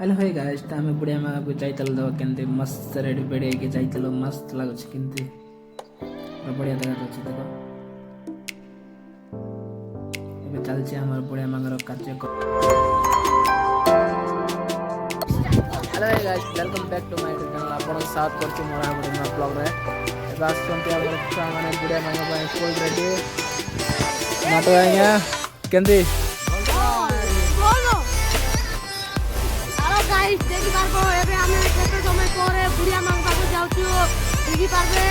Hello hey guys तो आम बुढ़िया माँ को जाइल दवा के मस्त रेडी बेड़ी के जाइल मस्त लगुच के बढ़िया देखा जाच्छी देख ଏବେ ଚାଲିଛି ଆମର ବୁଢ଼ିଆ ମାଙ୍କର କାର୍ଯ୍ୟକ୍ରମ। Hello hey guys welcome back to my channel आपन साथ करछि मोरा गुडे नया ब्लॉग रे ଏବେ ଆସୁଛନ୍ତି ଆମର ଛୁଆ ମାନେ ବୁଢ଼ିଆ ମାଙ୍କ ପାଇଁ ସ୍କୁଲ ରେଡି ମାଟ ଆଜ୍ଞା କେନ୍ତି गाइस देखि पारबो एबे हमें केते समय परे बुढ़िया मांग पाको जाउछु देखि पारबे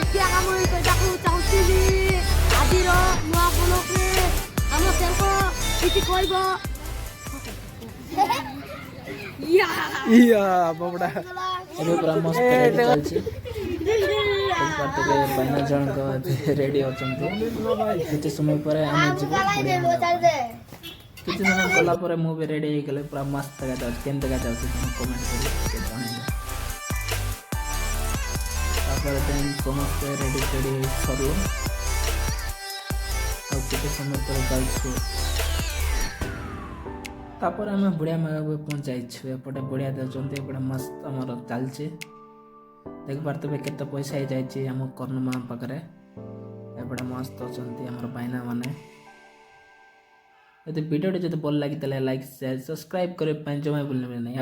एतिया काम जाकू चाहूची आदिर नुआ बोलके हम सेनको किछि कहबो या बबडा ଏବେ ପୁରା ମସ୍ତ ରେଡି ଚାଲିଛି ପାର୍ଟି ରେ ପାଇନା ଜଣକ ରେଡି ଅଛନ୍ତି କିଛି ସମୟ ପରେ ଆମେ ଯିବୁ କିଛି ସମୟ ଗଲା ପରେ ମୁଁ ବି ରେଡି ହେଇଗଲେ ପୁରା ମସ୍ତ ଦେଖାଯାଉଛି କେମିତି ଦେଖାଯାଉଛି ତମେ କମେଣ୍ଟ କରି ଜଣେଇବ ତାପରେ ଦେନ୍ ସମସ୍ତେ ରେଡି ଫେଡି ସରିବ ଆଉ କିଛି ସମୟ ପରେ ଯାଉଛୁ ତାପରେ ଆମେ ବୁଢ଼ିଆ ମାକୁ ପହଞ୍ଚାଇଛୁ ଏପଟେ ବୁଢ଼ିଆ ଦେଉଛନ୍ତି ଏପଟେ ମସ୍ତ ଆମର ଚାଲିଛି ଦେଖିପାରୁଥିବେ କେତେ ପଇସା ହେଇଯାଇଛି ଆମ କର୍ଣ୍ଣମା ପାଖରେ ଏପଟେ ମସ୍ତ ଅଛନ୍ତି ଆମର ଭାଇନା ମାନେ ଯଦି ଭିଡ଼ିଓଟି ଯଦି ଭଲ ଲାଗିଥିଲା ଲାଇକ୍ ସେୟାର ସବସ୍କ୍ରାଇବ୍ କରିବା ପାଇଁ ଜମା ଭୁଲିବେ ନାହିଁ।